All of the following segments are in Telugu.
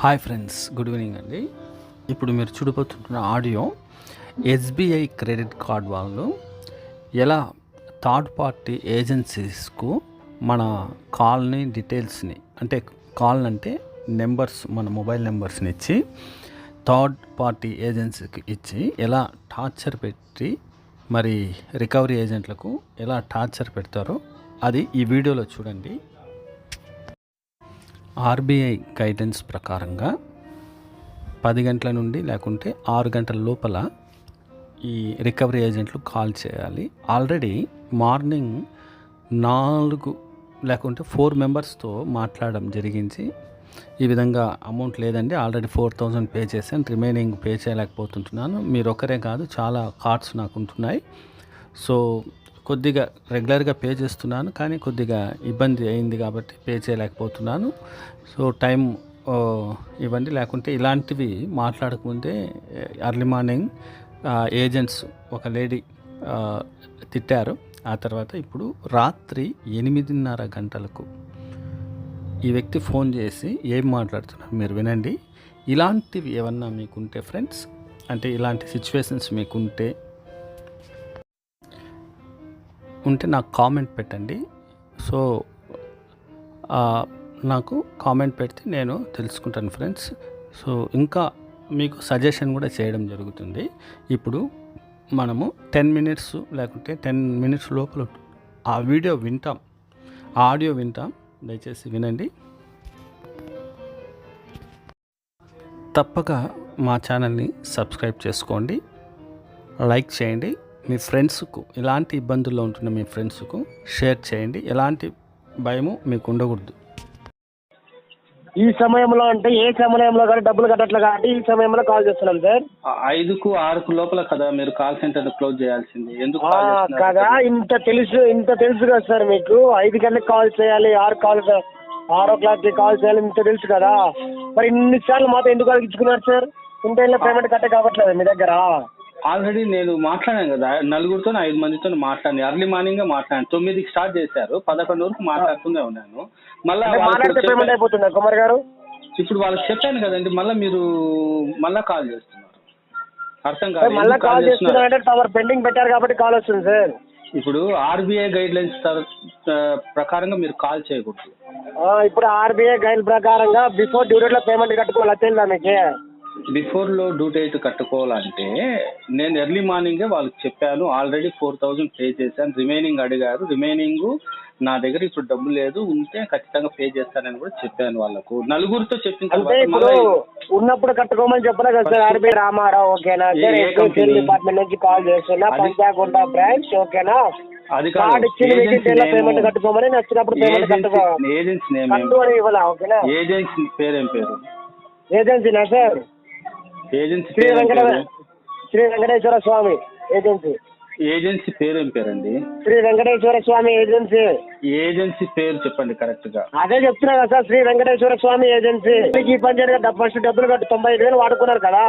హాయ్ ఫ్రెండ్స్, గుడ్ ఈవినింగ్ అండి. ఇప్పుడు మీరు చూడబోతున్న ఆడియో ఎస్బీఐ క్రెడిట్ కార్డ్ వాళ్ళు ఎలా థర్డ్ పార్టీ ఏజెన్సీస్కు మన కాల్ని డీటెయిల్స్ని అంటే కాల్ అంటే నెంబర్స్ మన మొబైల్ నెంబర్స్ని ఇచ్చి థర్డ్ పార్టీ ఏజెన్సీకి ఇచ్చి ఎలా టార్చర్ పెట్టి మరి రికవరీ ఏజెంట్లకు ఎలా టార్చర్ పెడతారో అది ఈ వీడియోలో చూడండి. ఆర్బీఐ గైడెన్స్ ప్రకారంగా 10 గంటల నుండి లేకుంటే 6 గంటల లోపల ఈ రికవరీ ఏజెంట్లు కాల్ చేయాలి. ఆల్రెడీ మార్నింగ్ 4 లేకుంటే 4 మెంబర్స్తో మాట్లాడడం జరిగింది. ఈ విధంగా అమౌంట్ లేదండి, ఆల్రెడీ 4000 పే చేశాను, రిమైనింగ్ పే చేయలేకపోతుంటున్నాను. మీరు ఒకరే కాదు, చాలా కార్డ్స్ నాకు ఉంటున్నాయి. సో కొద్దిగా రెగ్యులర్గా పే చేస్తున్నాను, కానీ కొద్దిగా ఇబ్బంది అయింది కాబట్టి పే చేయలేకపోతున్నాను. సో టైం ఇవ్వండి, లేకుంటే ఇలాంటివి మాట్లాడకముందే ఎర్లీ మార్నింగ్ ఏజెంట్స్ ఒక లేడీ తిట్టారు. ఆ తర్వాత ఇప్పుడు రాత్రి 8:30 గంటలకు ఈ వ్యక్తి ఫోన్ చేసి ఏం మాట్లాడుతున్నారు మీరు వినండి. ఇలాంటివి ఏమన్నా మీకుంటే ఫ్రెండ్స్, అంటే ఇలాంటి సిచ్యువేషన్స్ మీకుంటే నాకు కామెంట్ పెట్టండి. సో నాకు కామెంట్ పెడితే నేను తెలుసుకుంటాను ఫ్రెండ్స్. సో ఇంకా మీకు సజెషన్ కూడా చేయడం జరుగుతుంది. ఇప్పుడు మనము 10 మినిట్స్ లేకుంటే 10 మినిట్స్ లోపల ఆ వీడియో వింటాం, ఆడియో వింటాం. దయచేసి వినండి. తప్పక మా ఛానల్ని సబ్స్క్రైబ్ చేసుకోండి, లైక్ చేయండి. మీ ఫ్రెండ్స్కు ఇలాంటి ఇబ్బందుల్లో ఉంటున్న మీ ఫ్రెండ్స్కు షేర్ చేయండి. ఎలాంటి భయము మీకు ఉండకూడదు. ఈ సమయంలో అంటే ఏ సమయంలో కానీ డబ్బులు కట్టట్లే కాబట్టి ఈ సమయంలో కాల్ చేస్తున్నాం సార్. 5కు 6కు లోపల కదా మీరు కాల్ సెంటర్ క్లోజ్ చేయాల్సింది. ఎందుకు కదా ఇంత తెలుసు కదా సార్ మీకు. 5 గంటలకు కాల్ చేయాలి, 6 o'clockకి కాల్ చేయాలి, ఇంత తెలుసు కదా. మరి ఇన్నిసార్లు మాతో ఎందుకు అడిగించుకున్నారు సార్? ఇంటర్లో పేమెంట్ కట్టే కావట్లేదు మీ దగ్గర. ఆల్రెడీ నేను మాట్లాడాను కదా, 4 5 మందితో మాట్లాడాను. ఎర్లీ మార్నింగ్ గా మాట్లాడాను. 9కి స్టార్ట్ చేశారు, 11 వరకు మాట్లాడుతూనే ఉన్నాను. మాట్లాడితే పేమెంట్ అయిపోతుందా కుమార్ గారు? ఇప్పుడు వాళ్ళకి చెప్పాను కదండి, మీరు మళ్ళా కాల్ చేస్తున్నారు. అర్థం కాదు, మళ్ళీ కాల్ చేస్తున్నారంటే తమరు పెండింగ్ పెట్టారు కాబట్టి కాల్ వస్తుంది సార్. ఇప్పుడు ఆర్బీఐ గైడ్ లైన్స్ ప్రకారంగా మీరు కాల్ చేయకూడదు. ఇప్పుడు ఆర్బీఐ గైడ్ ప్రకారంగా బిఫోర్ డ్యూ డేట్ లో పేమెంట్ కట్టుకోవాలి, తెలియదా మీకు? బిఫోర్ లో డ్యూ డేట్ కట్టుకోవాలంటే నేను ఎర్లీ మార్నింగే వాళ్ళకి చెప్పాను. ఆల్రెడీ 4000 పే చేశాను, రిమైనింగ్ అడిగారు. రిమైనింగ్ నా దగ్గర ఇప్పుడు డబ్బు లేదు, ఉంటే ఖచ్చితంగా పే చేస్తానని కూడా చెప్పాను వాళ్ళకు. 4 చెప్పిన తర్వాత ఉన్నప్పుడు కట్టుకోమని చెప్పలే కదా సార్. ఆర్బీఐ రామారావు ఓకేనా సార్, డిపార్ట్మెంట్ నుంచి కాల్ చేస్తున్నా, పంచాగుంట బ్రాంచ్ ఓకేనా. అది కార్డ్ ఇచ్చిన పేమెంట్ కట్టుకోమని నచ్చినప్పుడు పేమెంట్ కట్టుకోవాలి. ఏజెన్సీ నేమ్ ఇవ్వాలా ఓకేనా? ఏజెన్సీ పేరేం పేరు? ఏజెన్సీనా సార్? ఏజెన్సీ శ్రీ వెంకటేశ్వర స్వామి ఏజెన్సీ. ఏజెన్సీ పేరు ఏం పేరండి? శ్రీ వెంకటేశ్వర స్వామి ఏజెన్సీ. ఏజెన్సీ పేరు చెప్పండి కరెక్ట్ గా. అదే చెప్తున్నా కదా సార్, శ్రీ వెంకటేశ్వర స్వామి ఏజెన్సీ. ఈ పంచాయతీ ఫస్ట్ డబ్బులు కట్టి 95,000 వాడుకున్నారు కదా.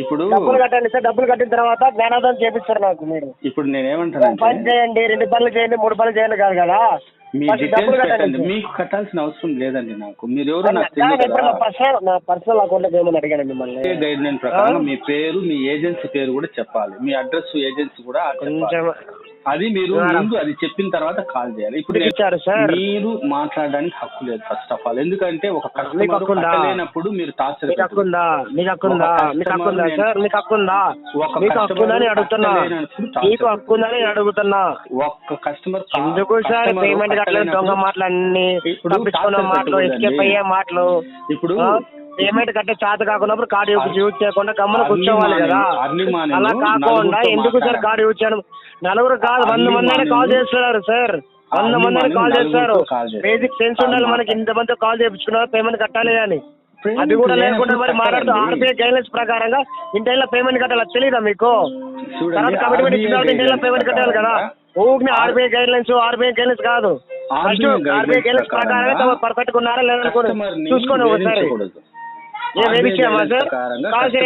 ఇప్పుడు డబ్బులు కట్టండి సార్. డబ్బులు కట్టిన తర్వాత జ్ఞానోదయం చేపిస్తారు నాకు మీరు. ఇప్పుడు నేనేమంటాను, పని చేయండి, 2 పనులు చేయండి, 3 పనులు చేయండి కాదు కదా. మీ డీటెయిల్స్ పెట్టండి. మీకు కట్టాల్సిన అవసరం లేదండి నాకు. మీరు ఎవరు నాకు పర్సనల్ అకౌంట్ లో ఏమని అడిగాను మిమ్మల్ని. గైడ్ లైన్ ప్రకారం మీ పేరు, మీ ఏజెన్సీ పేరు కూడా చెప్పాలి, మీ అడ్రస్ ఏజెన్సీ కూడా అది మీరు ముందు అది చెప్పిన తర్వాత కాల్ చేయాలి. ఇప్పుడు మీరు మాట్లాడడానికి హక్కు లేదు ఫస్ట్ ఆఫ్ ఆల్. ఎందుకంటే ఒక కస్టమర్ లేనప్పుడు మీరు టార్చర్ ఒక్క కస్టమర్ ఎందుకు సార్ పేమెంట్ కట్టలేదు, దొంగ మాటలు అన్ని మాటలు, ఎస్కేప్ అయ్యే మాటలు. ఇప్పుడు పేమెంట్ కట్టే చేత కాకున్నప్పుడు కార్డు యూజ్ చేయకుండా గమ్మున కూర్చోవాలి కదా. అలా కాకుండా ఎందుకు సార్ కార్డు యూజ్ చేయడం? 4 కాదు 100 మంది కాల్ చేస్తున్నారు సార్. 100 మంది కాల్ చేస్తారు. బేసిక్ సెన్స్ ఉండాలి మనకి. ఇంతమంది కాల్ చేయించుకున్నారు పేమెంట్ కట్టాలి అని. అది కూడా లేకుండా మరి మాట్లాడుతూ ఆర్బీఐ గైడ్లైన్స్ ప్రకారంగా ఇంటైన్లో పేమెంట్ కట్టాలి, తెలియదా మీకు? తర్వాత కమిట్మెంట్ ఇచ్చిన తర్వాత ఇంటైన్లో పేమెంట్ కట్టాలి కదా. ఊరికి ఆర్బీఐ గైడ్లైన్స్ కాదు, ఫస్ట్ ఆర్బీఐ గైడ్లైన్స్ ప్రకారంగా పర్ఫెక్ట్ గా ఉన్నారా లేదా చూసుకోండి ఒకసారి.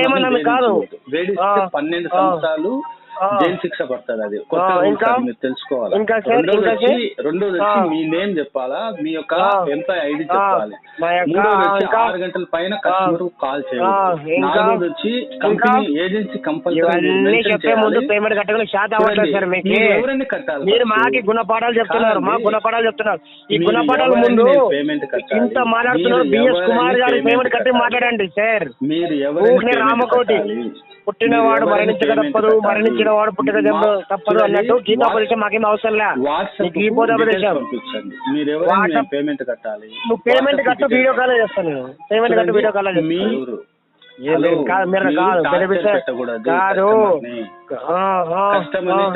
ఏమన్నా కాదు 12 సంవత్సరాలు జైలు శిక్ష పడుతుంది. అది కొత్త ఇంకా మీరు తెలుసుకోవాలి. ఇంకా సార్ రెండోది వచ్చి మీ నేమ్ చెప్పాలా, మీ యొక్క ఎంప్లాయ్ ఐడి చెప్పాలి. మూడోది వచ్చి 6 గంటల పైన కస్టమర్ కాల్ చేయాలి. నాలుగోది వచ్చి కంపెనీ ఏజెన్సీ కంపల్సరీ పేమెంట్ కట్టగల శాతం అవ్వట్లేదు సార్. మీకు ఎవరైనా కట్టాలి. మీరు మాకి గుణపాఠాలు చెప్తున్నారు, మా గుణపాఠాలు చెప్తున్నారు. ఈ గుణపాఠాల ముందు ఇంత మాట్లాడుతున్నారు. బిఎస్ కుమార్ గారు పేమెంట్ కట్టి మాట్లాడండి సార్. మీరు రామకోటి పుట్టినవాడు మరణించక తప్పదు, మరణించిన వాడు పుట్టిన తప్పదు అన్నట్టు గీతాపదేశం మాకేం అవసరం లేదు. గీతోపదేశం పేమెంట్ కట్టాలి. నువ్వు పేమెంట్ కట్టు, వీడియో కాల్ చేస్తాను. పేమెంట్ కట్టు, వీడియో కాల్ చేస్తాను. మీరు కాదు కాదు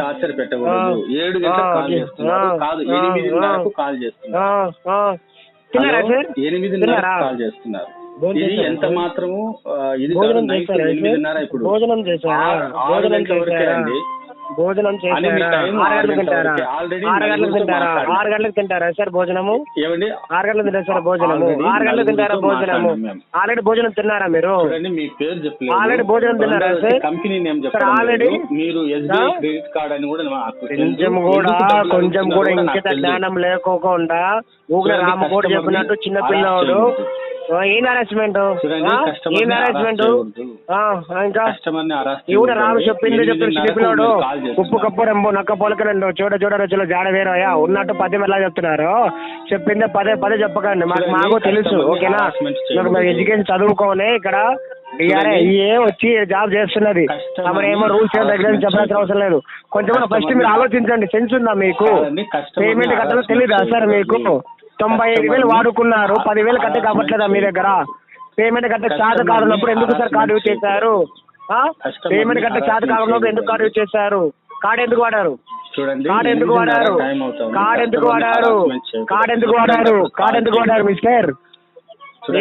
టార్చర్ పెట్టకూడదు. 7 గంటలకు కాల్ చేస్తున్నారు కాదు, 8:30 కాల్ చేస్తున్నారు. తిన్నారా సార్? 8:30 కాల్ చేస్తున్నారు. ఇది ఎంత మాత్రము ఇది 8:30 ఇప్పుడు భోజనం చేశారా? భోజనం చేశారా? భోజనం చేశారా? 6 గంటలకు తింటారా? 6 గంటలకు తింటారా? 6 గంటలకు తింటారా సార్ భోజనము? 6 గంటలకు తింటారా సార్ భోజనము? 6 గంటలకు తింటారా భోజనము? ఆల్రెడీ భోజనం తిన్నారా మీరు? మీ పేరు చెప్పలేదు. ఆల్రెడీ భోజనం తిన్నారా సార్? కంపెనీ నేమ్ చెప్పారు. ఆల్రెడీ మీరు SBI క్రెడిట్ కార్డ్ అని కూడా కొంచెం కూడా ఇంకిత జ్ఞానం లేకోకుండా ఊళ్ళో రామకోటి చెప్పినట్టు చిన్న పిల్లవాడు ఏం హరాస్మెంట్, ఏం హరాస్మెంట్? ఇంకా ఇవిడ రాము చెప్పింది చెప్తాడు చిన్నపిల్లాడు. ఉప్పు కప్పు రెంబో నక్క పొలకరండు చూడ చూడ రుచులు జాడ వేరయ్యా ఉన్నట్టు 10 ఎలా చెప్తున్నారు. చెప్పిందే పదే చెప్పకండి. మాకు తెలుసు, ఓకేనా? ఎడ్యుకేషన్ చదువుకోని ఇక్కడ ఏ వచ్చి జాబ్ చేస్తున్నది. ఏమో రూల్స్ ఏమో దగ్గర చెప్పాల్సిన అవసరం లేదు. కొంచెం ఫస్ట్ మీరు ఆలోచించండి. సెన్స్ ఉందా మీకు? పేమెంట్ కట్టాలో తెలీదా సార్ మీకు? 95,000 వాడుకున్నారు, 10,000 కట్టే కావట్లేదా మీ దగ్గర? పేమెంట్ కట్టే చార్జ్ కావాలన్నప్పుడు ఎందుకు సార్ కార్డు యూజ్ చేశారు? పేమెంట్ కట్టే చార్జ్ కావాలన్నప్పుడు ఎందుకు కార్డు యూజ్ చేశారు? కార్డు ఎందుకు వాడారు? కార్డు ఎందుకు వాడారు? కార్డు ఎందుకు వాడారు? కార్డు ఎందుకు వాడారు? కార్డు ఎందుకు వాడారు మిస్టర్?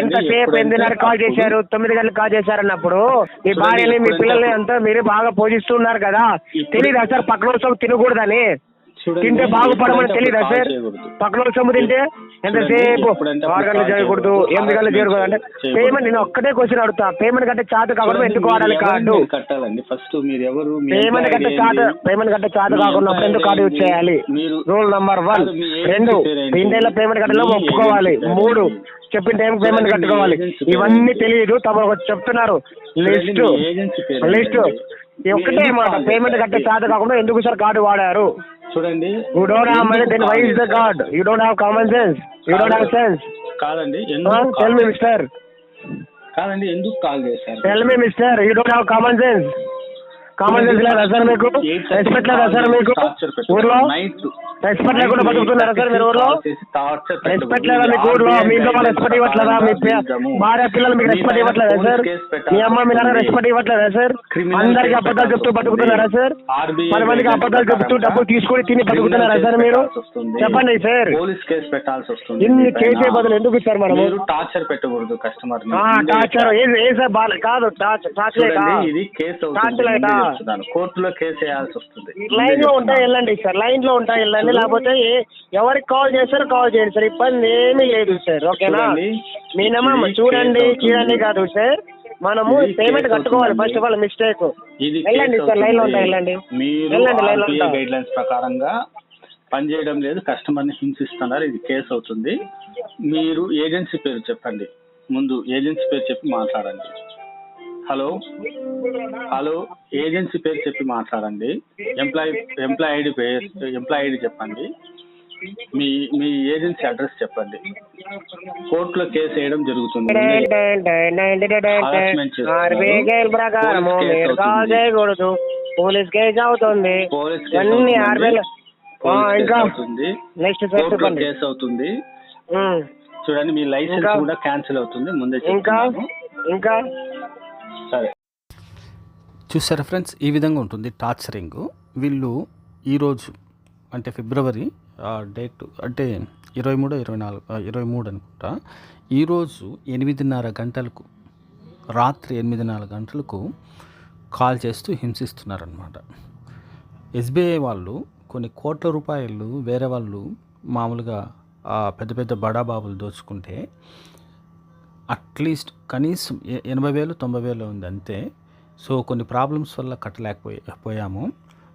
ఎంతసేపు 8:30 కాల్ చేశారు, 9 గంటలకు కాల్ చేశారు అన్నప్పుడు మీ భార్యని మీ పిల్లల్ని అంతా మీరే బాగా పోషిస్తున్నారు కదా. తెలీదా సార్ పక్కన రోజు తినకూడదని? తింటే బాగుపడమని తెలీదా సార్? పక్కన సొమ్ము తింటే ఎంతసేపు 6 గంటలు చేయకూడదు, 8 గంటలు చేయకూడదు అంటే పేమెంట్. నేను ఒక్కటే క్వశ్చన్ అడుగుతా, పేమెంట్ కట్టే చార్జ్ కాకుండా ఎందుకు వాడాలి కార్డు? పేమెంట్ కట్టే చార్జ్ కాకుండా ఎందుకు కార్డు యూజ్ చేయాలి? Rule number 1. 2, ఇండియాలో పేమెంట్ కట్టలో ఒప్పుకోవాలి. 3, చెప్పిన టైం పేమెంట్ కట్టుకోవాలి. ఇవన్నీ తెలియదు, తమ చెప్తున్నారు లిస్ట్. ఒక్కటే మాట, పేమెంట్ కట్టే చార్జ్ కాకుండా ఎందుకు సార్ కార్డు వాడారు? చూడండి, you don't have money, then why is the card? You don't have common sense, you don't have sense. కాదండి, tell me mister. కాదండి, ఎందుకు కాల్ చేశారు? tell me mister, you don't have common sense. Common sense లేదా సార్ మీకు? రెస్పెక్ట్ లేదా సార్ మీకు? ఊర్లో రెస్పెక్ట్ లేకుండా బతుకుతున్నారా సార్ మీరు ఊర్లో? రెస్పెక్ట్ లేదా మీకు ఊర్లో? మీ ఇంట్లో వాళ్ళు రెస్పెక్ట్ ఇవ్వట్లేదా? మీ భార్య పిల్లలు మీకు రెస్పెక్ట్ ఇవ్వట్లేదా సార్? మీ అమ్మ మీ నాన్న రెస్పెక్ట్ ఇవ్వట్లేదా సార్? అందరికి అబద్ధాలు చెప్తూ బతుకుతున్నారా సార్? 10 మందికి అబద్ధాలు చెప్తూ డబ్బులు తీసుకొని తిని బతుకుతున్నారా సార్ మీరు? చెప్పండి సార్. పోలీస్ కేసు పెట్టాల్సి వస్తుంది. ఇన్ని చేసే బదులు ఎందుకు సార్ మనము టార్చర్ పెట్టకూడదు కస్టమర్? టార్చర్ ఏ సార్ కాదు, ఇది కేసు కోర్టులో కేసు వేయాల్సి వస్తుంది. లైన్ లో ఉంటా వెళ్ళండి సార్, లైన్ లో ఉంటా వెళ్ళండి. లేకపోతే ఎవరికి కాల్ చేస్తారో కాల్ చేయండి సార్, ఇబ్బంది ఏమీ లేదు సార్, ఓకేనా? మినిమం చూడండి కాదు సార్, మనము పేమెంట్ కట్టుకోవాలి ఫస్ట్ ఆఫ్ ఆల్. మిస్టేక్ వెళ్ళండి సార్, లైన్ లో ఉంటా వెళ్ళండి. గైడ్ లైన్స్ ప్రకారంగా పనిచేయడం లేదు, కస్టమర్ ని హింసిస్తున్నారు, ఇది కేసు అవుతుంది. మీరు ఏజెన్సీ పేరు చెప్పండి, ముందు ఏజెన్సీ పేరు చెప్పి మాట్లాడండి. హలో, ఏజెన్సీ పేరు చెప్పి మాట్లాడండి. ఎంప్లాయ్ ఐడి చెప్పండి. మీ ఏజెన్సీ అడ్రస్ చెప్పండి. కోర్టులో కేసు వేయడం జరుగుతుంది. పోలీస్ కేసు అవుతుంది. కేసు అవుతుంది. చూడండి, మీ లైసెన్స్ కూడా క్యాన్సిల్ అవుతుంది. ముందే ఇంకా సరే, చూసారా ఫ్రెండ్స్, ఈ విధంగా ఉంటుంది టార్చరింగ్. వీళ్ళు ఈరోజు అంటే ఫిబ్రవరి డేట్ అంటే 23 అనుకుంటా. ఈరోజు 8:30 గంటలకు, రాత్రి 8:30 గంటలకు కాల్ చేస్తూ హింసిస్తున్నారనమాట. SBI వాళ్ళు కొన్ని కోట్ల రూపాయలు వేరే వాళ్ళు మామూలుగా పెద్ద పెద్ద బడాబాబులు దోచుకుంటే అట్లీస్ట్ కనీసం 80,000 90,000 ఉంది అంతే. సో కొన్ని ప్రాబ్లమ్స్ వల్ల కట్టలేకపోయాము.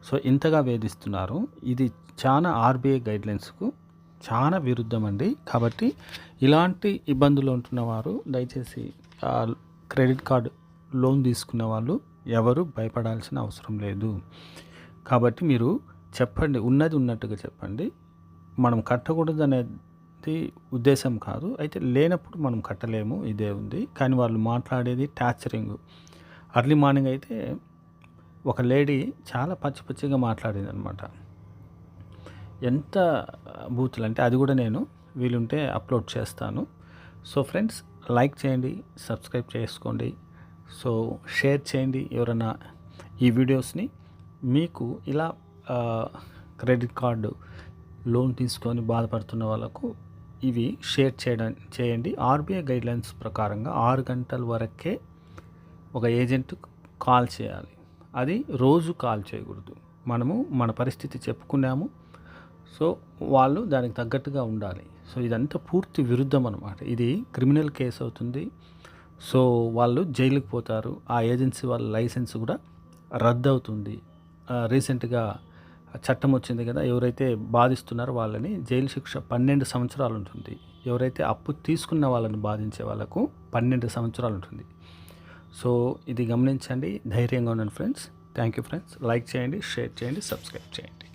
సో ఇంతగా వేధిస్తున్నారు. ఇది చాలా ఆర్బీఐ గైడ్లైన్స్కు చాలా విరుద్ధం అండి. కాబట్టి ఇలాంటి ఇబ్బందులు ఉంటున్న వారు దయచేసి క్రెడిట్ కార్డు లోన్ తీసుకున్న వాళ్ళు ఎవరు భయపడాల్సిన అవసరం లేదు. కాబట్టి మీరు చెప్పండి, ఉన్నది ఉన్నట్టుగా చెప్పండి. మనం కట్టకూడదు అనేది ఉద్దేశం కాదు, అయితే లేనప్పుడు మనం కట్టలేము, ఇదే ఉంది. కానీ వాళ్ళు మాట్లాడేది టార్చరింగ్. అర్లీ మార్నింగ్ అయితే ఒక లేడీ చాలా పచ్చి పచ్చిగా మాట్లాడింది అనమాట. ఎంత బూతులు అంటే అది కూడా నేను వీలుంటే అప్లోడ్ చేస్తాను. సో ఫ్రెండ్స్, లైక్ చేయండి, సబ్స్క్రైబ్ చేసుకోండి, సో షేర్ చేయండి. ఎవరైనా ఈ వీడియోస్ని మీకు ఇలా క్రెడిట్ కార్డు లోన్ తీసుకొని బాధపడుతున్న వాళ్ళకు ఇవి షేర్ చేయండి. ఆర్బీఐ గైడ్లైన్స్ ప్రకారంగా 6 గంటల వరకే ఒక ఏజెంట్ కాల్ చేయాలి. అది రోజు కాల్ చేయకూడదు. మనము మన పరిస్థితి చెప్పుకున్నాము, సో వాళ్ళు దానికి తగ్గట్టుగా ఉండాలి. సో ఇదంతా పూర్తి విరుద్ధం అనమాట. ఇది క్రిమినల్ కేసు అవుతుంది. సో వాళ్ళు జైలుకి పోతారు. ఆ ఏజెన్సీ వాళ్ళ లైసెన్స్ కూడా రద్దు అవుతుంది. రీసెంట్గా చట్టం వచ్చింది కదా, ఎవరైతే బాధిస్తున్నారో వాళ్ళని జైలు శిక్ష 12 సంవత్సరాలు ఉంటుంది. ఎవరైతే అప్పు తీసుకున్న వాళ్ళని బాధించే వాళ్ళకు 12 సంవత్సరాలు ఉంటుంది. సో ఇది గమనించండి, ధైర్యంగా ఉండండి friends. Thank you friends. Like చేయండి, షేర్ చేయండి, సబ్స్క్రైబ్ చేయండి.